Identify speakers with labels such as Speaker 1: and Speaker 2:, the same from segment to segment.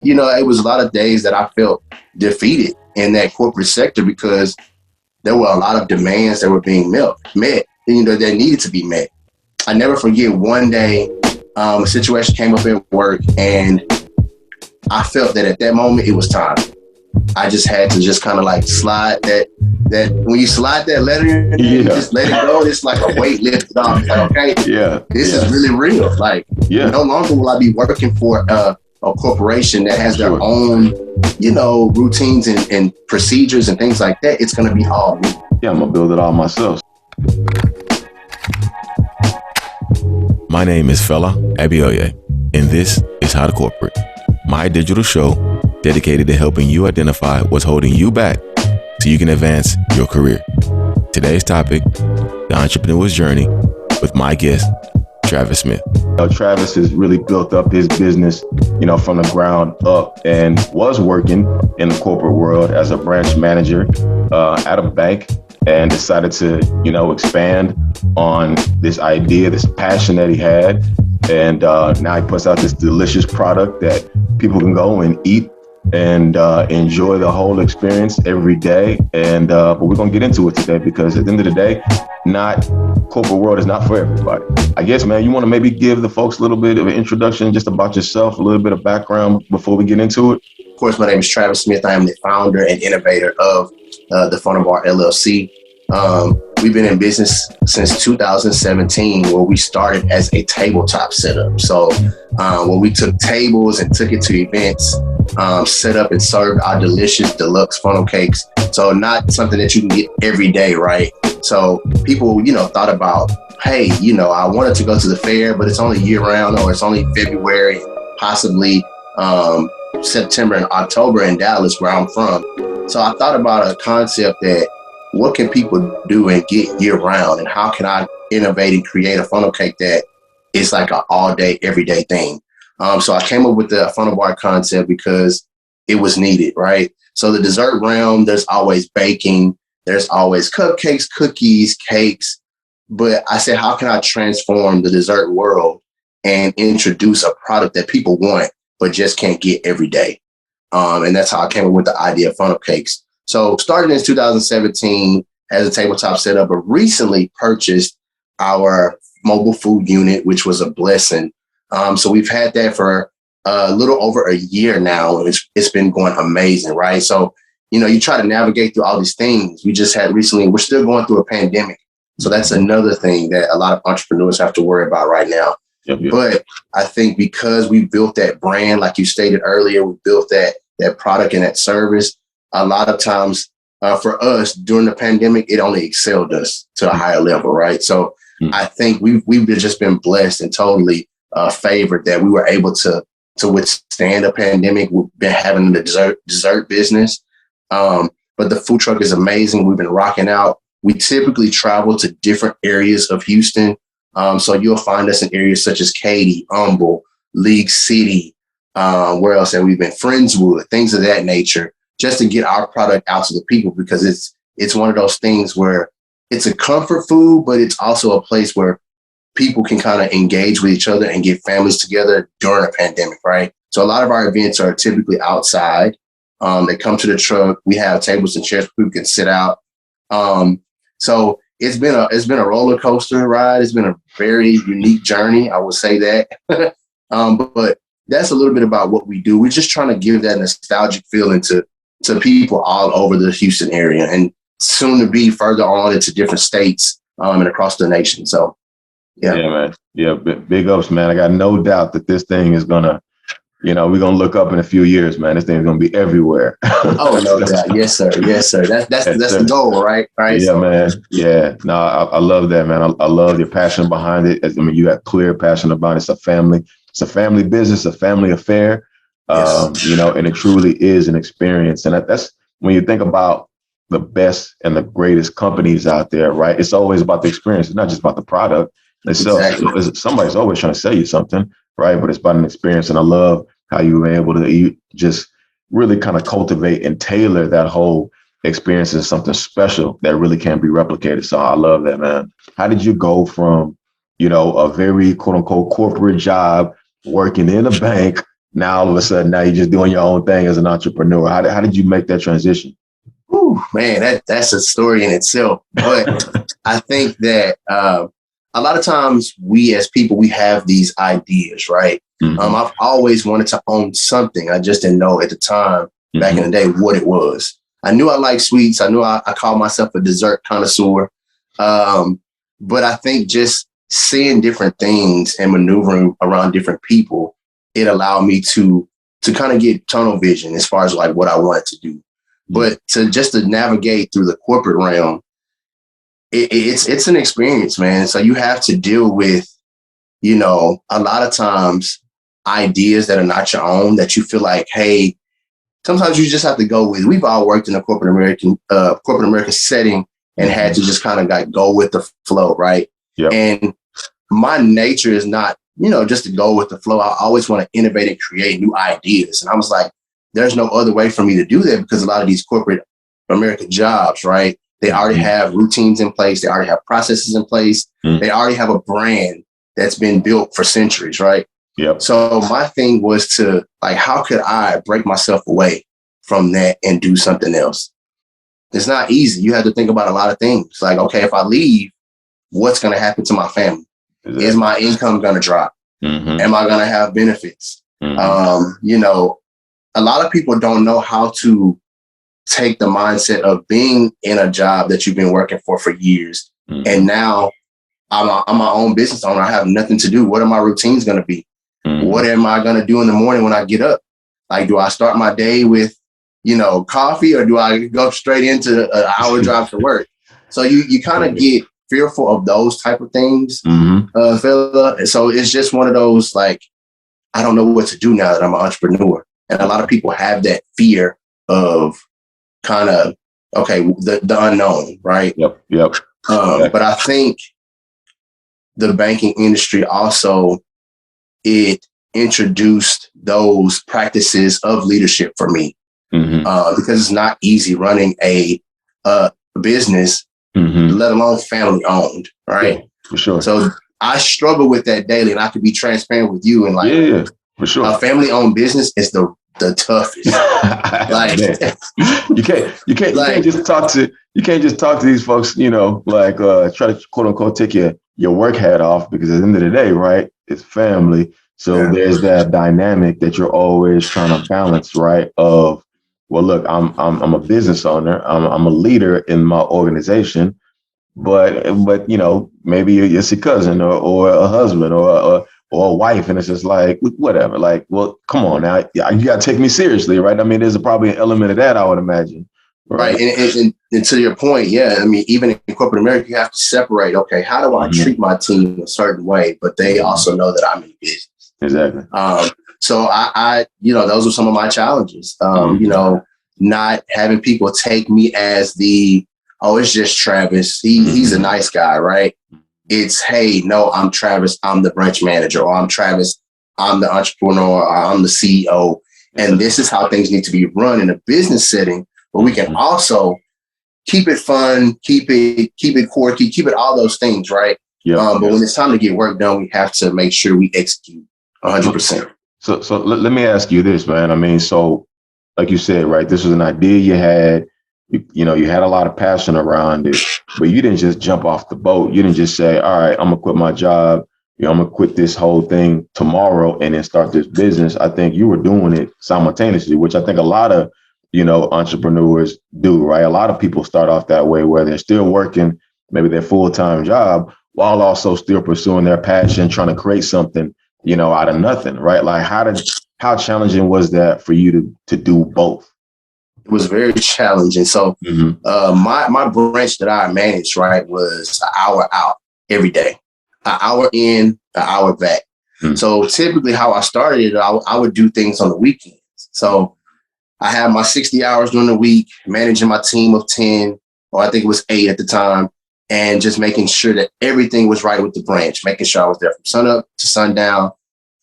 Speaker 1: it was a lot of days that I felt defeated in that corporate sector because there were a lot of demands that were being met, that needed to be met. I never forget one day, a situation came up at work and I felt that at that moment it was time. I just had to just kind of like slide that when you slide that letter in, you just let it go. It's like a weight lifted off. It's like, okay, this is really real. Like, no longer will I be working for a corporation that has their own, routines and procedures and things like that. It's going to be all me.
Speaker 2: Yeah, I'm going to build it all myself.
Speaker 3: My name is Fela Abioye, and this is How to Corporate, my digital show dedicated to helping you identify what's holding you back so you can advance your career. Today's topic, the entrepreneur's journey, with my guest, Travis Smith.
Speaker 2: Travis has really built up his business, from the ground up, and was working in the corporate world as a branch manager at a bank, and decided to, expand on this idea, this passion that he had. And now he puts out this delicious product that people can go and eat and enjoy the whole experience every day. And but we're going to get into it today because at the end of the day, corporate world is not for everybody. I guess, man, you want to maybe give the folks a little bit of an introduction just about yourself, a little bit of background before we get into it?
Speaker 1: Of course, my name is Travis Smith. I am the founder and innovator of the Funnel Bar LLC. We've been in business since 2017, where we started as a tabletop setup. So when we took tables and took it to events, set up and served our delicious deluxe funnel cakes. So not something that you can get every day, right? So people, thought about, hey, I wanted to go to the fair, but it's only year round, or it's only February, possibly September and October in Dallas, where I'm from. So I thought about a concept that what can people do and get year round, and how can I innovate and create a funnel cake that is like an all day, everyday thing. So I came up with the funnel bar concept because it was needed, right? So the dessert realm, there's always baking, there's always cupcakes, cookies, cakes. But I said, how can I transform the dessert world and introduce a product that people want, but just can't get every day? And that's how I came up with the idea of funnel cakes. So started in 2017 as a tabletop setup, but recently purchased our mobile food unit, which was a blessing. So we've had that for a little over a year now. It's been going amazing, right? So, you try to navigate through all these things. We just had recently, we're still going through a pandemic. So that's another thing that a lot of entrepreneurs have to worry about right now.
Speaker 2: Yep.
Speaker 1: But I think because we built that brand, like you stated earlier, we built that product and that service. A lot of times for us during the pandemic, it only excelled us to a higher level, right? So I think we've just been blessed and totally favored that we were able to withstand a pandemic. We've been having the dessert business, but the food truck is amazing. We've been rocking out. We typically travel to different areas of Houston. So you'll find us in areas such as Katy, Humble, League City, where else have we been? Friendswood, things of that nature, just to get our product out to the people, because it's one of those things where it's a comfort food, but it's also a place where people can kind of engage with each other and get families together during a pandemic, right? So a lot of our events are typically outside. They come to the truck. We have tables and chairs where people can sit out. So it's been a roller coaster ride. It's been a very unique journey, I would say that. But that's a little bit about what we do. We're just trying to give that nostalgic feeling to people all over the Houston area, and soon to be further on into different states and across the nation. So, yeah,
Speaker 2: man. Yeah, big ups, man. I got no doubt that this thing is gonna, we're gonna look up in a few years, man. This thing is gonna be everywhere.
Speaker 1: Oh, no doubt. Yes, sir. Yes, sir. That's the goal, right? Right.
Speaker 2: Yeah,
Speaker 1: so,
Speaker 2: man. Yeah. No, I love that, man. I love your passion behind it. I mean, you have clear passion about it. It's a family business, a family affair.
Speaker 1: Yes.
Speaker 2: And it truly is an experience. And that's when you think about the best and the greatest companies out there, right? It's always about the experience. It's not just about the product itself.
Speaker 1: Exactly.
Speaker 2: Somebody's always trying to sell you something, right? But it's about an experience. And I love how you were able to just really kind of cultivate and tailor that whole experience into something special that really can't be replicated. So I love that, man. How did you go from, a very quote unquote corporate job, working in a bank, now all of a sudden, now you're just doing your own thing as an entrepreneur. How did you make that transition?
Speaker 1: Ooh, man, that's a story in itself. But I think that a lot of times we as people, we have these ideas, right? I've always wanted to own something. I just didn't know at the time, back in the day, what it was. I knew I liked sweets. I knew I called myself a dessert connoisseur. But I think just seeing different things and maneuvering around different people, it allowed me to kind of get tunnel vision as far as like what I wanted to do. But to navigate through the corporate realm, it's an experience, man. So you have to deal with, a lot of times ideas that are not your own, that you feel like, hey, sometimes you just have to go with. We've all worked in a corporate America setting and had to just kind of go with the flow, right? Yep. And my nature is not, just to go with the flow. I always want to innovate and create new ideas. And I was like, there's no other way for me to do that, because a lot of these corporate America jobs, right? They already have routines in place. They already have processes in place. They already have a brand that's been built for centuries, right?
Speaker 2: Yep.
Speaker 1: So my thing was to how could I break myself away from that and do something else? It's not easy. You have to think about a lot of things. Like, okay, if I leave, what's going to happen to my family? Exactly. Is my income going to drop? Am I going to have benefits? A lot of people don't know how to take the mindset of being in a job that you've been working for years. And now I'm my own business owner. I have nothing to do. What are my routines going to be? What am I going to do in the morning when I get up? Like, do I start my day with, coffee, or do I go straight into an hour drive to work? So you kind of get fearful of those type of things, fella. So it's just one of those, like, I don't know what to do now that I'm an entrepreneur. And a lot of people have that fear of kind of, okay, the unknown, right?
Speaker 2: Yep.
Speaker 1: But I think the banking industry also, it introduced those practices of leadership for me, because it's not easy running a business, let alone family owned, right?
Speaker 2: Yeah, for sure.
Speaker 1: So I struggle with that daily, and I could be transparent with you. And
Speaker 2: for sure,
Speaker 1: a family owned business is the toughest.
Speaker 2: You can't just talk to these folks, try to quote unquote take your work hat off, because at the end of the day, right, it's family. So there's that dynamic that you're always trying to balance, right? Of, well, look, I'm a business owner, I'm a leader in my organization, but maybe it's a cousin or a husband or a wife, and it's just like, whatever. Like, well, come on now, you got to take me seriously, right? I mean, there's probably an element of that, I would imagine.
Speaker 1: Right. And to your point, I mean, even in corporate America, you have to separate, okay, how do I treat my team a certain way, but they also know that I'm in business.
Speaker 2: Exactly.
Speaker 1: So I those are some of my challenges. Not having people take me as it's just Travis. He's a nice guy, right? It's, hey, no, I'm Travis. I'm the branch manager, or I'm Travis. I'm the entrepreneur, or I'm the CEO. And this is how things need to be run in a business setting, where we can also keep it fun, keep it quirky, keep it all those things, right? But when it's time to get work done, we have to make sure we execute 100%.
Speaker 2: So let me ask you this, man. I mean, so like you said, right, this was an idea you had. You had a lot of passion around it, but you didn't just jump off the boat. You didn't just say, all right, I'm going to quit my job. I'm going to quit this whole thing tomorrow and then start this business. I think you were doing it simultaneously, which I think a lot of, entrepreneurs do, right? A lot of people start off that way, where they're still working maybe their full-time job while also still pursuing their passion, trying to create something, out of nothing, right? Like, how challenging was that for you to do both?
Speaker 1: It was very challenging. So my branch that I managed, right, was an hour out every day, an hour in, an hour back. So typically how I started it, I would do things on the weekends. So I had my 60 hours during the week, managing my team of 10, or I think it was 8 at the time, and just making sure that everything was right with the branch, making sure I was there from sunup to sundown.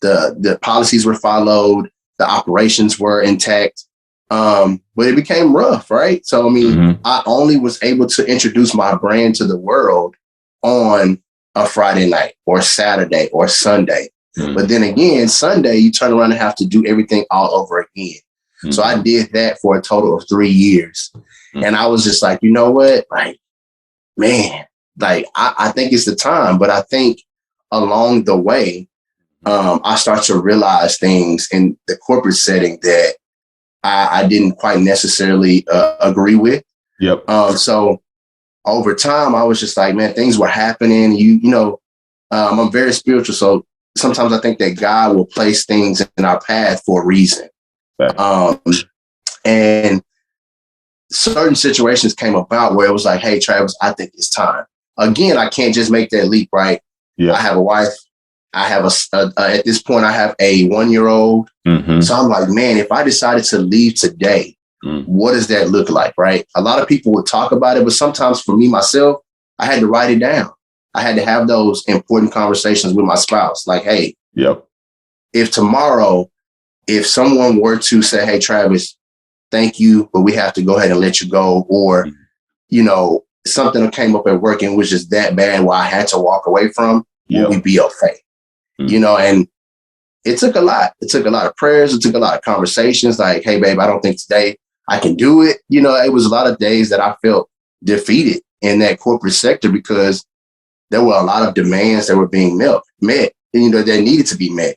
Speaker 1: The policies were followed, the operations were intact. But it became rough, right? So, I mean, I only was able to introduce my brand to the world on a Friday night or Saturday or Sunday. But then again, Sunday, you turn around and have to do everything all over again. So I did that for a total of 3 years. And I was just like, you know what? Like, man, like, I think it's the time. But I think along the way, I start to realize things in the corporate setting that I didn't quite necessarily agree with.
Speaker 2: Yep.
Speaker 1: So over time, I was just like, man, things were happening. You know, I'm very spiritual. So sometimes I think that God will place things in our path for a reason.
Speaker 2: Right.
Speaker 1: And certain situations came about where it was like, hey, Travis, I think it's time. Again, I can't just make that leap, right?
Speaker 2: Yeah.
Speaker 1: I have a wife. I have at this point, I have a 1-year-old. So I'm like, man, if I decided to leave today, what does that look like, right? A lot of people would talk about it, but sometimes for me, myself, I had to write it down. I had to have those important conversations with my spouse. Like, hey, if tomorrow, if someone were to say, hey, Travis, thank you, but we have to go ahead and let you go, or, you know, something came up at work and was just that bad where I had to walk away from, will we be okay? You know, and it took a lot. It took a lot of prayers. It took a lot of conversations like, hey, babe, I don't think today I can do it. You know, it was a lot of days that I felt defeated in that corporate sector because there were a lot of demands that were being met, you know, that needed to be met.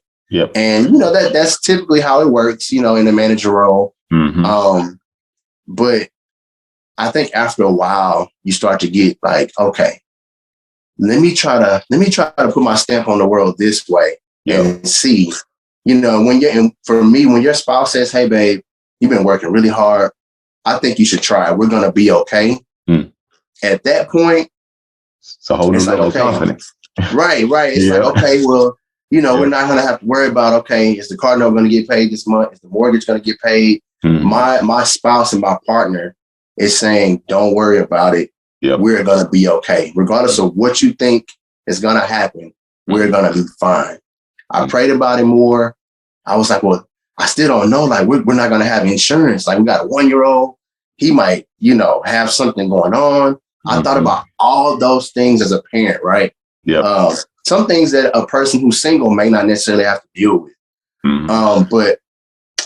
Speaker 1: And, you know, that's typically how it works, you know, in the manager role. But I think after a while, you start to get like, okay, let me try to put my stamp on the world this way and see, you know, for me, when your spouse says, hey, babe, you've been working really hard, I think you should try it. We're going to be okay. At that point,
Speaker 2: it's a whole new level of confidence.
Speaker 1: Right. It's like, okay, well, you know, we're not going to have to worry about, okay, is the car note going to get paid this month? Is the mortgage going to get paid? My spouse and my partner is saying, don't worry about it. We're going to be okay. Regardless of what you think is going to happen, we're going to be fine. I prayed about it more. I was like, well, I still don't know. Like, we're not going to have insurance. Like, we got a 1-year-old. He might, you know, have something going on. I thought about all those things as a parent, right? Some things that a person who's single may not necessarily have to deal with. But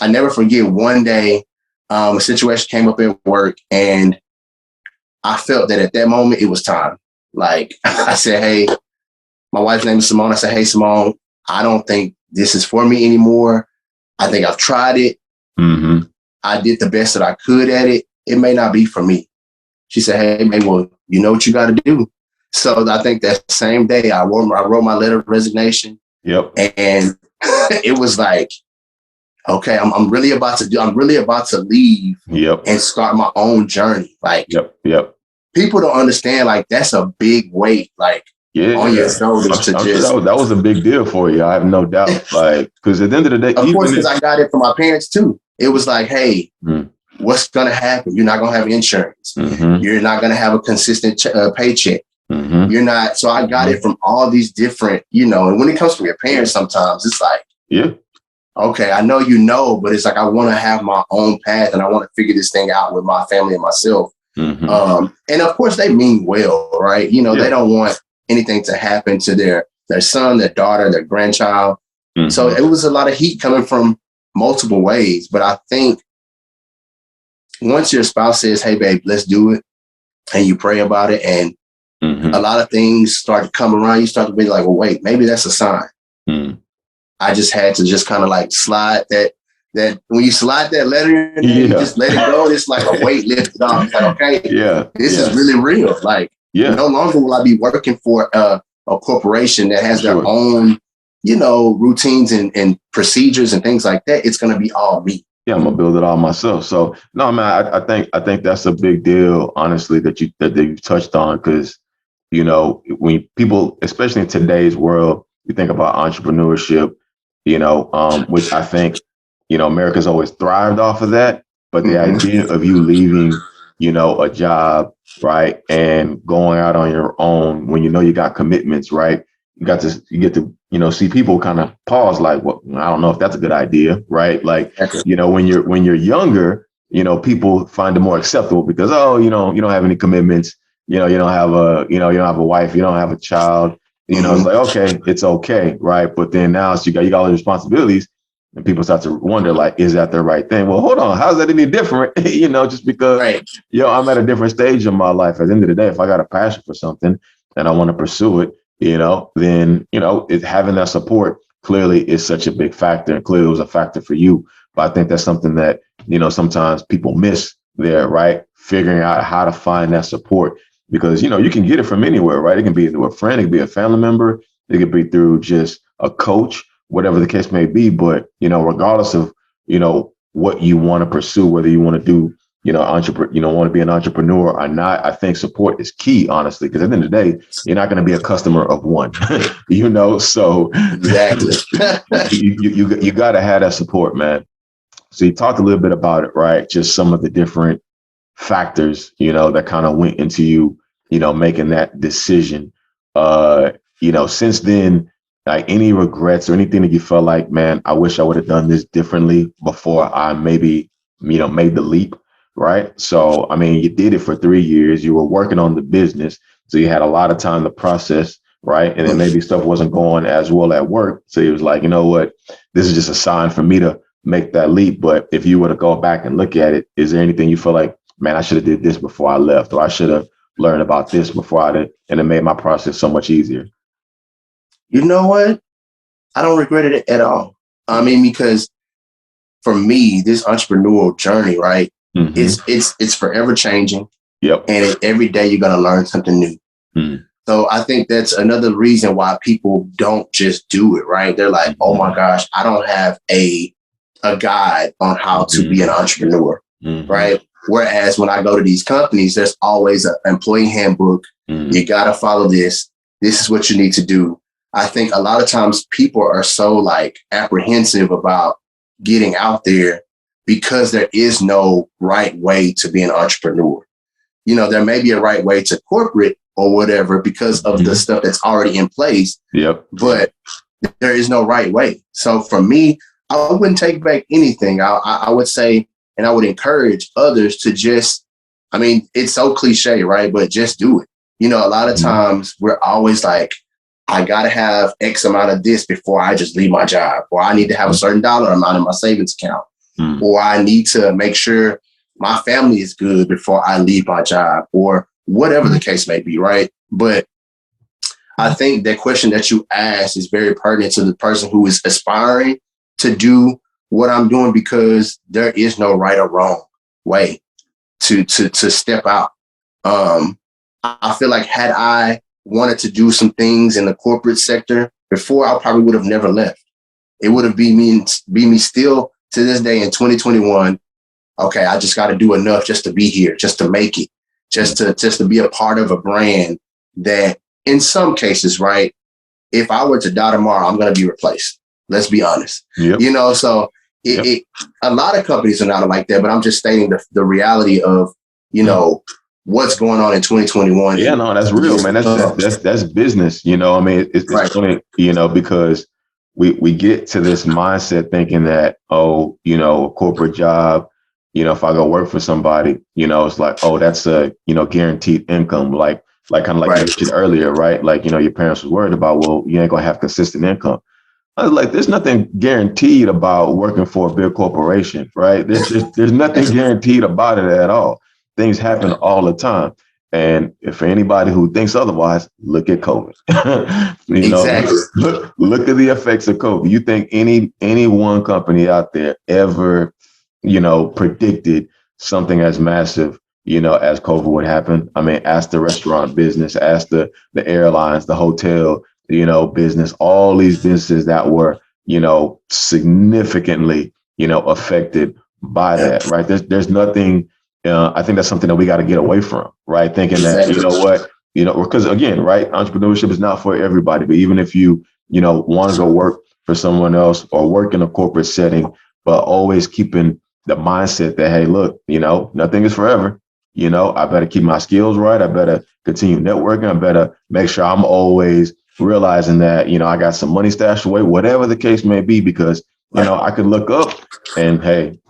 Speaker 1: I never forget one day, a situation came up at work and I felt that at that moment it was time. Like I said, hey, my wife's name is Simone. I said, hey, Simone, I don't think this is for me anymore. I think I've tried it. I did the best that I could at it. It may not be for me. She said, hey, man, well, you know what you got to do. So I think that same day I wrote my letter of resignation. And it was like, okay, I'm really about to leave and start my own journey. Like, people don't understand, like, that's a big weight, like, on your shoulders to just.
Speaker 2: Sure that was a big deal for you. I have no doubt. Like, because at the end of the day,
Speaker 1: of course, because I got it from my parents too. It was like, hey, what's going to happen? You're not going to have insurance. You're not going to have a consistent paycheck. You're not. So I got it from all these different, you know, and when it comes from your parents, sometimes it's like, okay, I know, you know, but it's like, I want to have my own path and I want to figure this thing out with my family and myself. And of course they mean well, right? You know, they don't want anything to happen to their son, their daughter, their grandchild. So it was a lot of heat coming from multiple ways. But I think once your spouse says, hey, babe, let's do it, and you pray about it, and a lot of things start to come around, you start to be like, well, wait, maybe that's a sign. I just had to just kind of like slide that when you slide that letter in there, you just let it go. It's like a weight lifted off. It's like, okay, this is really real. Like, no longer will I be working for a corporation that has their own, you know, routines and procedures and things like that. It's going to be all me.
Speaker 2: I'm gonna build it all myself. So no, man, I think that's a big deal, honestly, that you've touched on, because, you know, when people, especially in today's world, you think about entrepreneurship, you know, which I think, you know, America's always thrived off of that. But the idea of you leaving, you know, a job, right, and going out on your own when you know you got commitments, right? You get to, you know, see people kind of pause, like, well, I don't know if that's a good idea, right? Like, you know, when you're younger, you know, people find it more acceptable because, oh, you know, you don't have any commitments, you know, you don't have a wife, you don't have a child, You know, it's like, okay, it's okay, right? But then now it's you got all the responsibilities, and people start to wonder, like, is that the right thing? Well, hold on, how's that any different? You know, just because,
Speaker 1: Right.
Speaker 2: I'm at a different stage in my life. At the end of the day, if I got a passion for something and I want to pursue it, then, having that support clearly is such a big factor. And clearly it was a factor for you. But I think that's something that, sometimes people miss there, right? Figuring out how to find that support because, you can get it from anywhere, right? It can be through a friend, it can be a family member, it could be through just a coach, whatever the case may be. But, regardless of, what you want to pursue, whether you want to do, want to be an entrepreneur or not, I think support is key, honestly, because at the end of the day, you're not going to be a customer of one, so
Speaker 1: Exactly.
Speaker 2: you got to have that support, man. So you talked a little bit about it, right? Just some of the different factors, that kind of went into you, making that decision. Since then, like any regrets or anything that you felt like, man, I wish I would have done this differently before I maybe, made the leap, right? So, I mean, you did it for 3 years. You were working on the business. So you had a lot of time to process, right? And then maybe stuff wasn't going as well at work. So it was like, you know what, this is just a sign for me to make that leap. But if you were to go back and look at it, is there anything you feel like, man, I should have did this before I left, or I should have learned about this before I did, and it made my process so much easier?
Speaker 1: You know what? I don't regret it at all. I mean, because for me, this entrepreneurial journey, right?
Speaker 2: Mm-hmm.
Speaker 1: It's forever changing.
Speaker 2: Yep.
Speaker 1: And every day you're going to learn something new.
Speaker 2: Mm.
Speaker 1: So I think that's another reason why people don't just do it, right? They're like, oh my gosh, I don't have a guide on how to be an entrepreneur, right? Whereas when I go to these companies, there's always an employee handbook. You got to follow this. This is what you need to do. I think a lot of times people are so like apprehensive about getting out there because there is no right way to be an entrepreneur. There may be a right way to corporate or whatever because of the stuff that's already in place.
Speaker 2: Yep.
Speaker 1: But there is no right way. So for me, I wouldn't take back anything. I would say, and I would encourage others to just, I mean, it's so cliche, right? But just do it. A lot of times we're always like, I got to have X amount of this before I just leave my job, or I need to have a certain dollar amount in my savings account, or I need to make sure my family is good before I leave my job, or whatever the case may be, right? But I think that question that you asked is very pertinent to the person who is aspiring to do what I'm doing, because there is no right or wrong way to step out. I feel like had I wanted to do some things in the corporate sector before, I probably would have never left. It would have been me still to this day in 2021. Okay, I just got to do enough just to be here, just to make it, just to be a part of a brand that in some cases, right, if I were to die tomorrow, I'm going to be replaced. Let's be honest.
Speaker 2: Yep.
Speaker 1: So a lot of companies are not like that, but I'm just stating the reality of, what's going on in 2021.
Speaker 2: Yeah, no, that's real, man. That's business. I mean, it's right. Funny, because we get to this mindset thinking that, a corporate job, if I go work for somebody, it's like, oh, that's a, guaranteed income, like kind of like you mentioned earlier, right? Like, your parents was worried about, well, you ain't gonna have consistent income. I was like, there's nothing guaranteed about working for a big corporation, right? There's nothing guaranteed about it at all. Things happen all the time. And if for anybody who thinks otherwise, look at COVID.
Speaker 1: Exactly.
Speaker 2: Look at the effects of COVID. You think any one company out there ever, predicted something as massive, as COVID would happen? I mean, ask the restaurant business, ask the airlines, the hotel, business, all these businesses that were, significantly, affected by that, right? There's nothing. I think that's something that we got to get away from, right? Thinking that, because again, right, entrepreneurship is not for everybody. But even if you, want to go work for someone else or work in a corporate setting, but always keeping the mindset that, hey, look, nothing is forever. I better keep my skills right. I better continue networking. I better make sure I'm always realizing that, I got some money stashed away, whatever the case may be, because, I could look up and, hey,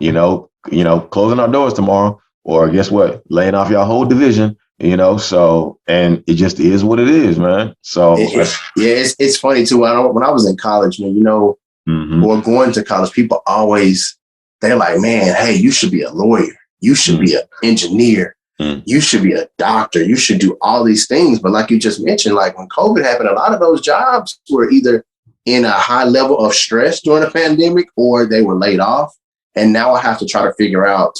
Speaker 2: closing our doors tomorrow. Or guess what? Laying off your whole division So, and it just is what it is, man. So,
Speaker 1: it's funny too. When I was in college, man,
Speaker 2: mm-hmm.
Speaker 1: or going to college, people always, they're like, man, hey, you should be a lawyer. You should be an engineer. You should be a doctor. You should do all these things. But like you just mentioned, like when COVID happened, a lot of those jobs were either in a high level of stress during the pandemic or they were laid off. And now I have to try to figure out,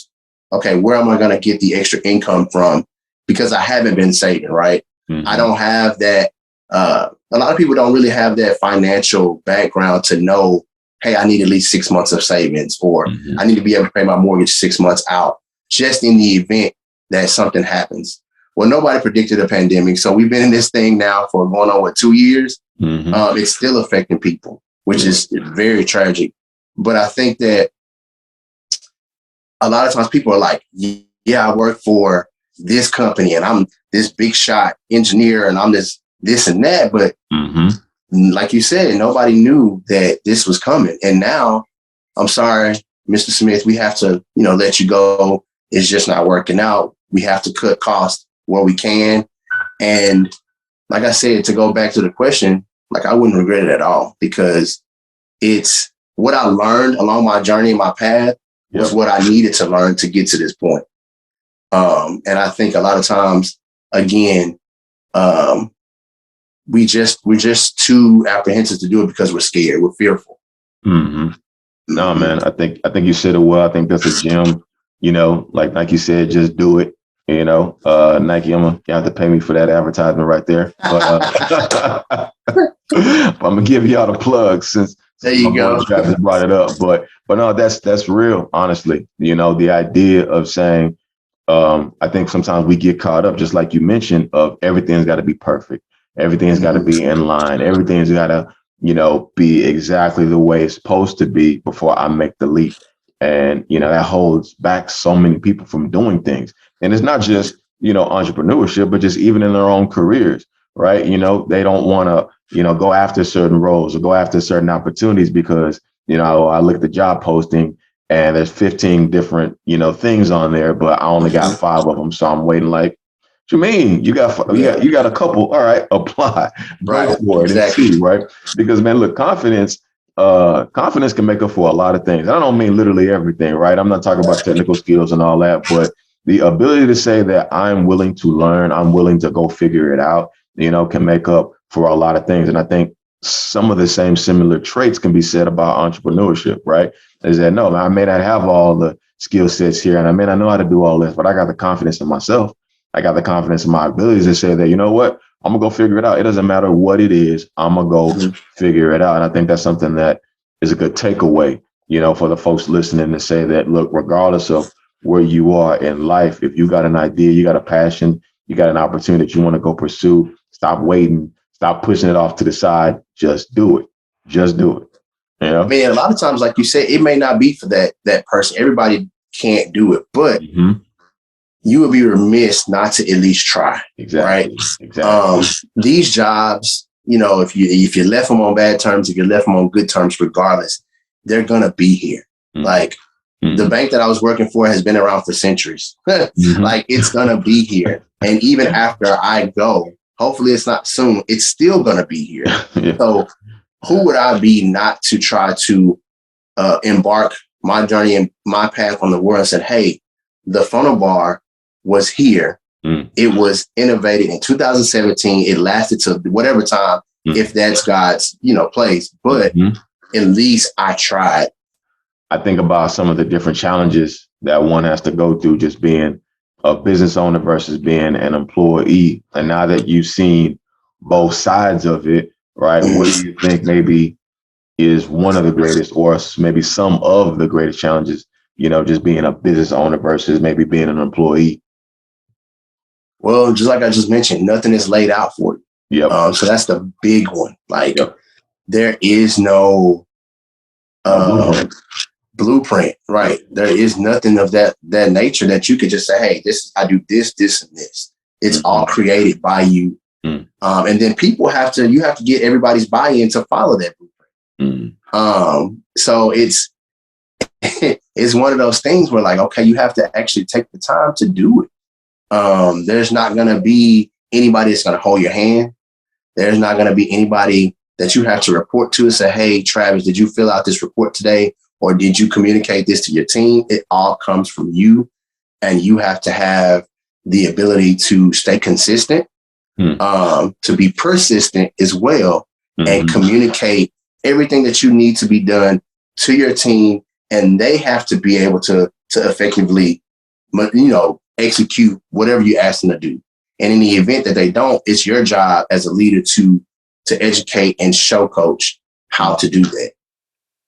Speaker 1: okay, where am I going to get the extra income from? Because I haven't been saving, right?
Speaker 2: Mm-hmm.
Speaker 1: I don't have that. A lot of people don't really have that financial background to know, hey, I need at least 6 months of savings, or I need to be able to pay my mortgage 6 months out, just in the event that something happens. Well, nobody predicted a pandemic. So we've been in this thing now for going on 2 years. It's still affecting people, which is very tragic. But I think that a lot of times people are like, yeah, I work for this company and I'm this big shot engineer and I'm this and that. But like you said, nobody knew that this was coming. And now, I'm sorry, Mr. Smith, we have to, let you go. It's just not working out. We have to cut costs where we can. And like I said, to go back to the question, like I wouldn't regret it at all, because it's what I learned along my journey and my path was what I needed to learn to get to this point. And I think a lot of times, again, we're just too apprehensive to do it because we're scared. We're fearful.
Speaker 2: No, man, I think you said it well. I think that's a gem. Like you said, just do it. Nike, you have to pay me for that advertisement right there. But I'm gonna give y'all the plug since
Speaker 1: there you go.
Speaker 2: Travis brought it up. But no, that's real. Honestly, the idea of saying, I think sometimes we get caught up, just like you mentioned, of everything's got to be perfect. Everything's got to be in line. Everything's got to, be exactly the way it's supposed to be before I make the leap. And, that holds back so many people from doing things. And it's not just, entrepreneurship, but just even in their own careers, right? They don't want to, go after certain roles or go after certain opportunities because, I look at the job posting and there's 15 different, things on there, but I only got 5 of them. So I'm waiting like, what you mean? You got a couple. All right, apply. Go for it and see, right? Because man, look, confidence can make up for a lot of things. I don't mean literally everything, right? I'm not talking about technical skills and all that, but the ability to say that I'm willing to learn, I'm willing to go figure it out, can make up for a lot of things. And I think some of the same similar traits can be said about entrepreneurship, right? Is that no, I may not have all the skill sets here and I may not know how to do all this, but I got the confidence in myself. I got the confidence in my abilities to say that, you know what, I'm gonna go figure it out. It doesn't matter what it is, I'm gonna go figure it out. And I think that's something that is a good takeaway, for the folks listening to say that, look, regardless of where you are in life, if you got an idea, you got a passion, you got an opportunity that you want to go pursue, stop waiting, stop pushing it off to the side, just do it. Just do it.
Speaker 1: I mean, a lot of times, like you said, it may not be for that person. Everybody can't do it, but you would be remiss not to at least try.
Speaker 2: Exactly.
Speaker 1: Right.
Speaker 2: Exactly.
Speaker 1: These jobs, if you left them on bad terms, if you left them on good terms, regardless, they're gonna be here. Like the bank that I was working for has been around for centuries. Like it's gonna be here, and even after I go, hopefully it's not soon, it's still gonna be here. So who would I be not to try to embark my journey and my path on the world and said, hey, the funnel bar was here. It was innovated in 2017. It lasted to whatever time, if that's God's, place. But at least I tried.
Speaker 2: I think about some of the different challenges that one has to go through just being a business owner versus being an employee. And now that you've seen both sides of it, right, what do you think maybe is one of the greatest, or maybe some of the greatest challenges, just being a business owner versus maybe being an employee?
Speaker 1: Well, just like I just mentioned, nothing is laid out for you.
Speaker 2: Yep.
Speaker 1: So that's the big one. Like there is no blueprint, right? There is nothing of that nature that you could just say, hey, I do this, and this. It's all created by you. And then you have to get everybody's buy-in to follow that blueprint. So it's one of those things where like, okay, you have to actually take the time to do it. There's not going to be anybody that's going to hold your hand. There's not going to be anybody that you have to report to and say, hey, Travis, did you fill out this report today? Or did you communicate this to your team? It all comes from you. And you have to have the ability to stay consistent, to be persistent as well, and communicate everything that you need to be done to your team. And they have to be able to effectively, execute whatever you ask them to do. And in the event that they don't, it's your job as a leader to educate and show coach how to do that.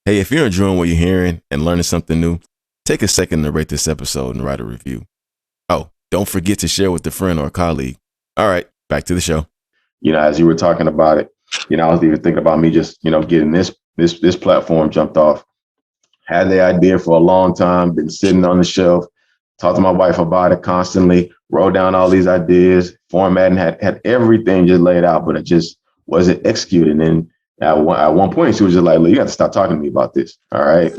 Speaker 3: Hey, if you're enjoying what you're hearing and learning something new, take a second to rate this episode and write a review. Oh, don't forget to share with a friend or a colleague. All right, back to the show.
Speaker 2: As you were talking about it, I was even thinking about me just, getting this platform jumped off. Had the idea for a long time, been sitting on the shelf, talked to my wife about it constantly, wrote down all these ideas, formatting, had everything just laid out, but it just wasn't executed. And at one point, she was just like, look, you got to stop talking to me about this. All right.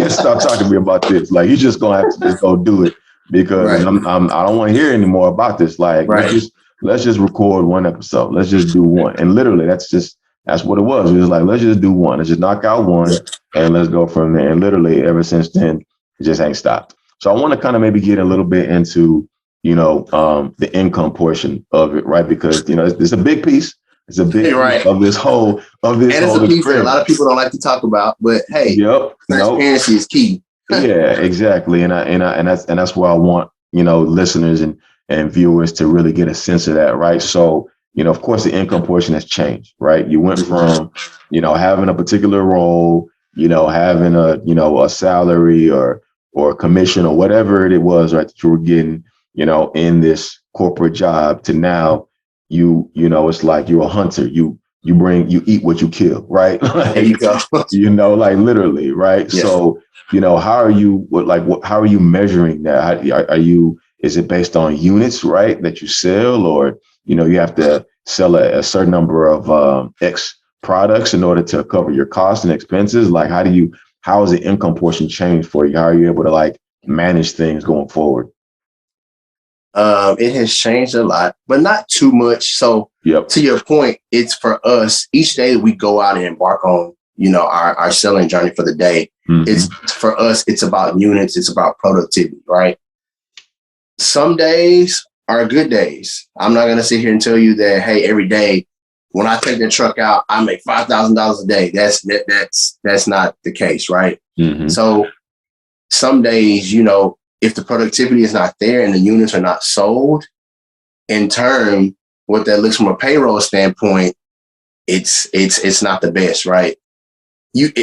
Speaker 2: Stop talking to me about this. Like, you're just going to have to just go do it because I don't want to hear any more about this. Like, let's just record one episode. Let's just do one. And literally, that's what it was. It was like, let's just do one. Let's just knock out one and let's go from there. And literally, ever since then, it just ain't stopped. So I want to kind of maybe get a little bit into, the income portion of it, right? Because, it's a big piece. It's a big piece of this whole
Speaker 1: it's a piece that a lot of people don't like to talk about, but hey, transparency is key.
Speaker 2: Yeah, exactly. And that's where I want, listeners and viewers to really get a sense of that, right? So, of course, the income portion has changed, right? You went from, having a particular role, having a salary or commission or whatever it was, right, that you were getting, in this corporate job to now it's like you're a hunter. You eat what you kill, right?
Speaker 1: There you go.
Speaker 2: Like literally, right? Yes. So, how are you measuring that? Is it based on units, right, that you sell, or, you have to sell a certain number of X products in order to cover your costs and expenses? Like, how has the income portion changed for you? How are you able to manage things going forward?
Speaker 1: It has changed a lot, but not too much. So to your point, it's for us each day that we go out and embark on, our selling journey for the day. It's for us, it's about units. It's about productivity, right? Some days are good days. I'm not going to sit here and tell you that, hey, every day when I take the truck out, I make $5,000 a day. That's not the case, right? So some days, if the productivity is not there and the units are not sold, in turn, what that looks from a payroll standpoint, it's not the best, right?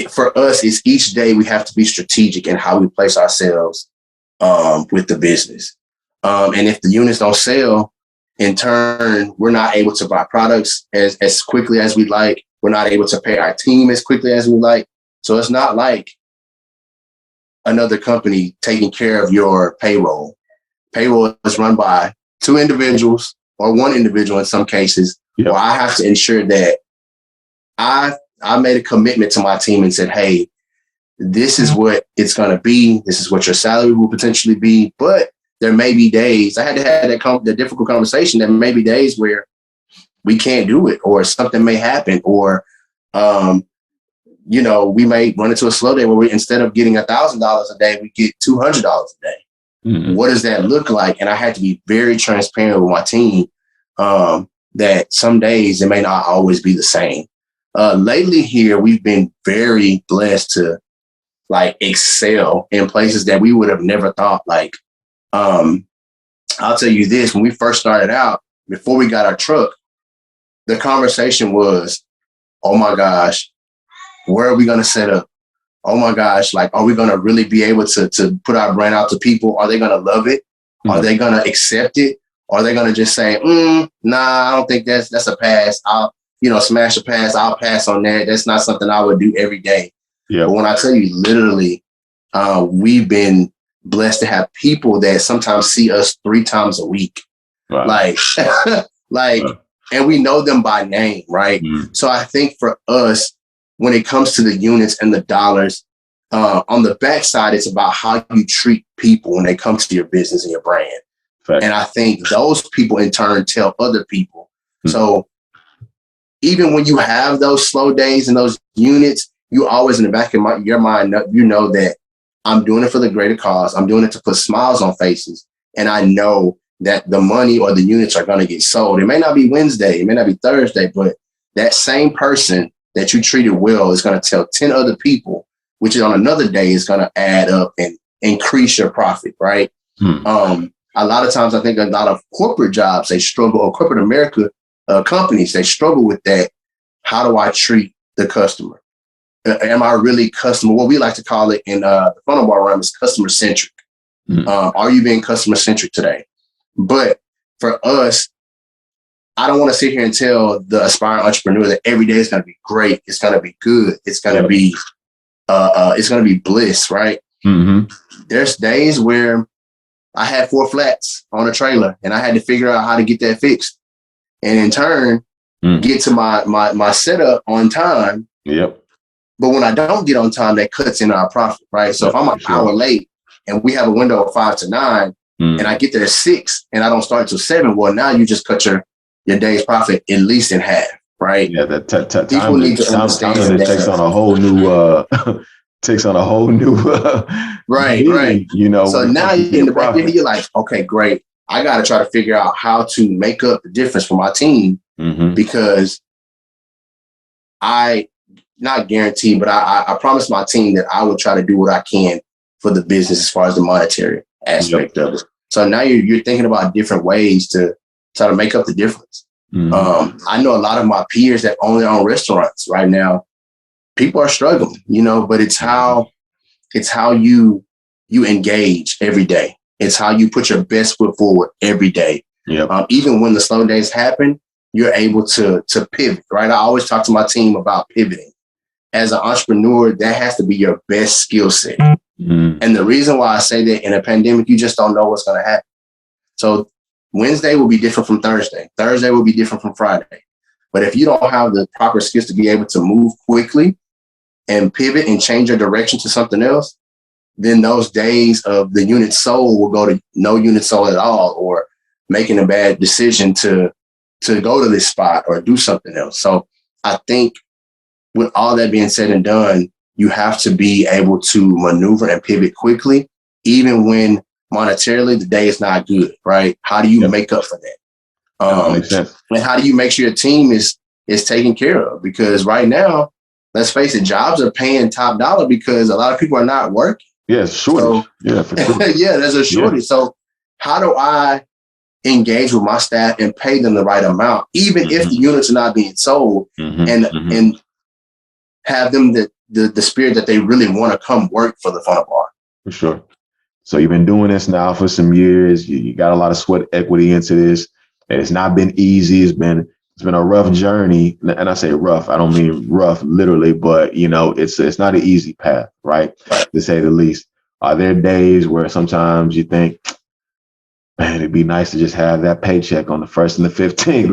Speaker 1: For us, it's each day we have to be strategic in how we place ourselves with the business. And if the units don't sell, in turn, we're not able to buy products as quickly as we'd like. We're not able to pay our team as quickly as we like. So it's not like another company taking care of your payroll. Payroll is run by two individuals or one individual in some cases. Yep. Well, I have to ensure that I made a commitment to my team and said, hey, this is what it's going to be. This is what your salary will potentially be. But there may be days, I had to have that difficult conversation. There may be days where we can't do it, or something may happen, or, we may run into a slow day where instead of getting $1,000 a day, we get $200 a day. What does that look like? And I had to be very transparent with my team that some days it may not always be the same. Lately here, we've been very blessed to excel in places that we would have never thought. I'll tell you this, when we first started out, before we got our truck, the conversation was, oh my gosh, where are we going to set up? Oh my gosh, are we going to really be able to put our brand out to people? Are they going to love it? Are they going to accept it? Or are they going to just say, nah, I don't think that's a pass. I'll, smash a pass. I'll pass on that. That's not something I would do every day. Yeah. But when I tell you, literally, we've been blessed to have people that sometimes see us 3 times a week. Right. And we know them by name, right? So I think for us, when it comes to the units and the dollars, on the backside, it's about how you treat people when they come to your business and your brand. And I think those people in turn tell other people. So even when you have those slow days and those units, you always in the back of your mind, you know that I'm doing it for the greater cause. I'm doing it to put smiles on faces. And I know that the money or the units are going to get sold. It may not be Wednesday, it may not be Thursday, but that same person that you treated well is going to tell 10 other people, which is on another day is going to add up and increase your profit, right? A lot of times I think a lot of corporate jobs, they struggle, or corporate America companies, they struggle with that. How do I treat the customer? Am I really customer? What we like to call it in the funnel bar realm is customer centric. Are you being customer centric today? But for us, I don't want to sit here and tell the aspiring entrepreneur that every day is going to be great. It's going to be good. It's going to be, it's going to be bliss, right? There's days where I had 4 flats on a trailer and I had to figure out how to get that fixed, and in turn get to my setup on time. But when I don't get on time, that cuts into our profit, right? So if I'm an hour late and we have a window of 5 to 9 and I get there at 6 and I don't start until 7, well, now you just cut your day's profit at least in half, right?
Speaker 2: Yeah, that people need to understand that takes on a whole new
Speaker 1: right.
Speaker 2: You know,
Speaker 1: so now you're in the back end, you're like, okay, great. I got to try to figure out how to make up the difference for my team because I not guarantee, but I promised my team that I would try to do what I can for the business as far as the monetary aspect of it. So now you're thinking about different ways to try to make up the difference. I know a lot of my peers that own their own restaurants right now. People are struggling, you know, but it's how you engage every day. It's how you put your best foot forward every day. Even when the slow days happen, you're able to pivot, right? I always talk to my team about pivoting. As an entrepreneur, that has to be your best skill set. And the reason why I say that in a pandemic, you just don't know what's going to happen. So Wednesday will be different from Thursday. Thursday will be different from Friday. But if you don't have the proper skills to be able to move quickly and pivot and change your direction to something else, then those days of the unit sold will go to no unit sold at all, or making a bad decision to go to this spot or do something else. So I think with all that being said and done, you have to be able to maneuver and pivot quickly, even when monetarily the day is not good, right? How do you make up for that?
Speaker 2: Makes sense.
Speaker 1: And how do you make sure your team is taken care of? Because right now, let's face it, jobs are paying top dollar because a lot of people are not working.
Speaker 2: Yeah, shortage. So, for sure.
Speaker 1: Yeah, there's a shortage. Yeah. So how do I engage with my staff and pay them the right amount, even if the units are not being sold, and have them the spirit that they really want to come work for the funnel bar?
Speaker 2: For sure. So you've been doing this now for some years. You got a lot of sweat equity into this. And it's not been easy. It's been a rough journey. And I say rough, I don't mean rough literally, but you know, it's not an easy path, right? To say the least. Are there days where sometimes you think, man, it'd be nice to just have that paycheck on the 1st and the 15th,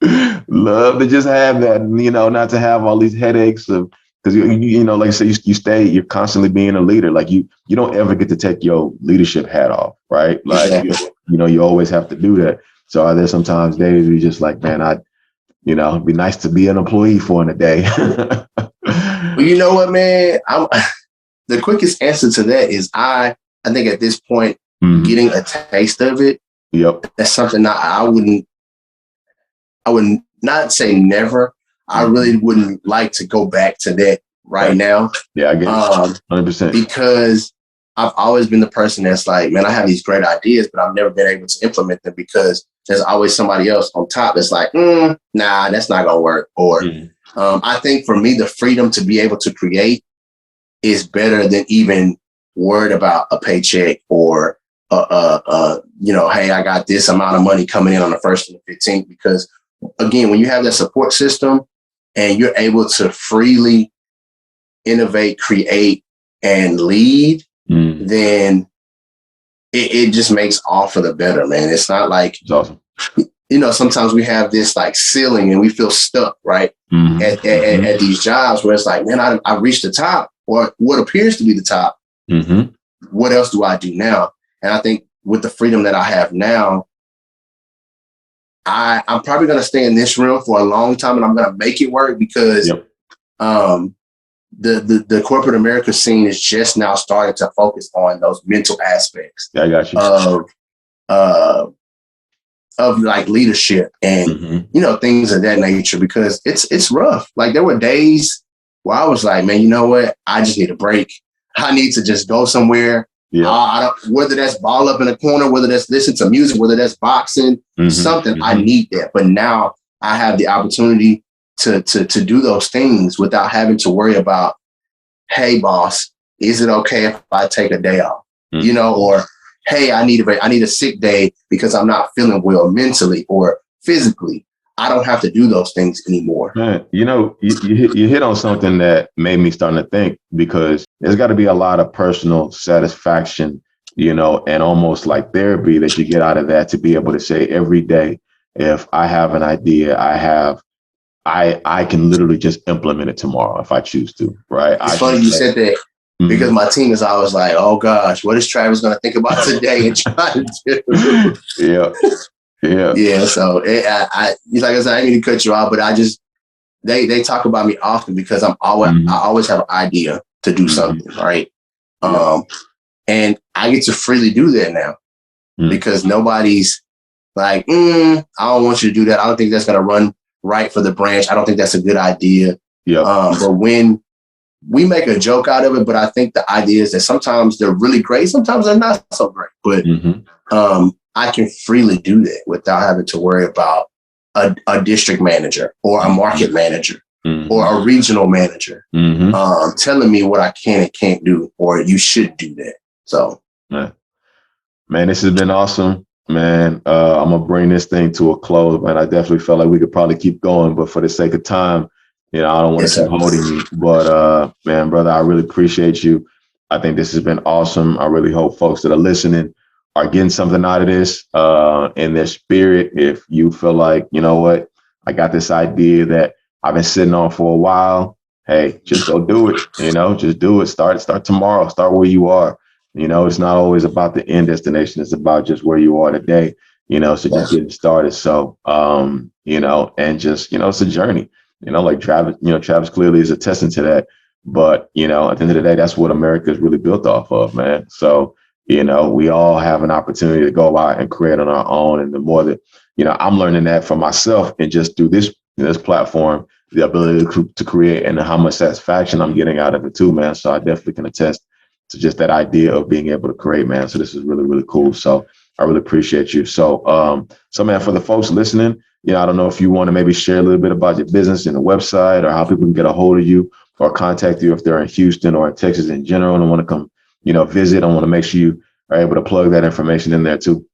Speaker 2: man? Love to just have that, you know, not to have all these headaches of, because you know, like I say, you're constantly being a leader. Like you don't ever get to take your leadership hat off, right? Like you know, you always have to do that. So are there sometimes days where you're just like, man, it'd be nice to be an employee for a day.
Speaker 1: Well, you know what, man? The quickest answer to that is I think at this point, getting a taste of it. That's something that I would not say never. I really wouldn't like to go back to that right now.
Speaker 2: Yeah, I get it. 100%.
Speaker 1: Because I've always been the person that's like, man, I have these great ideas, but I've never been able to implement them because there's always somebody else on top that's like, nah, that's not going to work. Or I think for me, the freedom to be able to create is better than even worried about a paycheck or, you know, hey, I got this amount of money coming in on the 1st and the 15th. Because again, when you have that support system and you're able to freely innovate, create, and lead, then it just makes all for the better, man. It's not like,
Speaker 2: it's awesome.
Speaker 1: You know, sometimes we have this like ceiling and we feel stuck, right? At these jobs where it's like, man, I reached the top or what appears to be the top. what else do I do now? And I think with the freedom that I have now, I'm probably going to stay in this room for a long time, and I'm going to make it work because the corporate America scene is just now starting to focus on those mental aspects.
Speaker 2: I got you.
Speaker 1: Of like leadership and things of that nature, because it's rough. Like there were days where I was like, man, you know what? I just need a break. I need to just go somewhere. Yeah. I don't, whether that's ball up in a corner, whether that's listen to music, whether that's boxing, something, I need that. But now I have the opportunity to do those things without having to worry about, hey, boss, is it okay if I take a day off? Or hey, I need a sick day because I'm not feeling well mentally or physically. I don't have to do those things anymore.
Speaker 2: Man, you hit on something that made me start to think, because there's got to be a lot of personal satisfaction, and almost like therapy that you get out of that, to be able to say every day, if I have an idea, I can literally just implement it tomorrow if I choose to, right?
Speaker 1: It's funny you said that. Because my team is always like, oh gosh, what is Travis going to think about today and try to do? Yeah. So I like I said, I didn't mean to cut you off, but they talk about me often because I always have an idea to do something, right? And I get to freely do that now because nobody's like, I don't want you to do that. I don't think that's going to run right for the branch. I don't think that's a good idea. But when we make a joke out of it, but I think the idea is that sometimes they're really great, sometimes they're not so great. But I can freely do that without having to worry about a district manager or a market manager or a regional manager telling me what I can and can't do, or you should do that. So,
Speaker 2: man, this has been awesome, man. I'm gonna bring this thing to a close, man. I definitely felt like we could probably keep going, but for the sake of time, I don't want to keep holding you, but man, brother, I really appreciate you. I think this has been awesome. I really hope folks that are listening are getting something out of this in their spirit. If you feel like, you know what, I got this idea that I've been sitting on for a while, hey, just go do it. Just do it. Start tomorrow. Start where you are. It's not always about the end destination. It's about just where you are today. So just getting started. So, and just, it's a journey. Like Travis clearly is attesting to that. But, at the end of the day, that's what America is really built off of, man. So, we all have an opportunity to go out and create on our own. And the more that, I'm learning that for myself, and just through this platform, the ability to create, and how much satisfaction I'm getting out of it too, man. So I definitely can attest to just that idea of being able to create, man. So this is really, really cool. So I really appreciate you. So, man, for the folks listening, I don't know if you want to maybe share a little bit about your business and the website, or how people can get a hold of you or contact you if they're in Houston or in Texas in general and want to come, visit. I want to make sure you are able to plug that information in there too.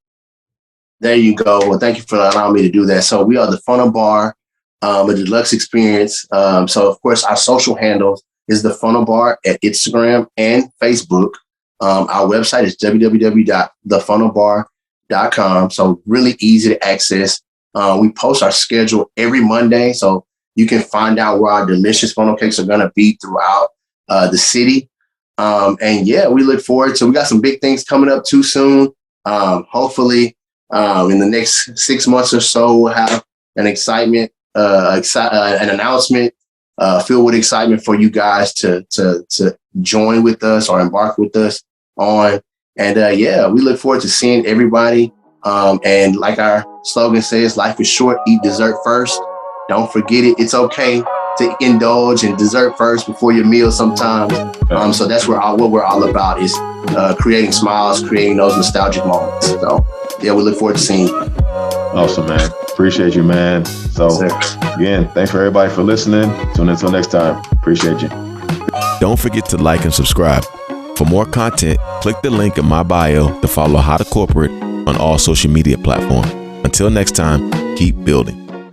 Speaker 1: There you go. Well, thank you for allowing me to do that. So we are the Funnel Bar, a deluxe experience. So of course, our social handles is the Funnel Bar at Instagram and Facebook. Our website is www.thefunnelbar.com. So really easy to access. We post our schedule every Monday, so you can find out where our delicious funnel cakes are going to be throughout the city. And yeah, we look forward to, we got some big things coming up too soon. Hopefully in the next 6 months or so, we'll have an an announcement filled with excitement for you guys to join with us or embark with us on. And yeah, we look forward to seeing everybody. And like our slogan says, life is short, eat dessert first. Don't forget it. It's okay to indulge in dessert first before your meal sometimes. So that's what we're all about, is creating smiles, creating those nostalgic moments. So yeah, we look forward to seeing you.
Speaker 2: Awesome, man. Appreciate you, man. So again, thanks for everybody for listening. Tune in until next time. Appreciate you.
Speaker 3: Don't forget to like and subscribe. For more content, click the link in my bio to follow How to Corporate on all social media platforms. Until next time, keep building.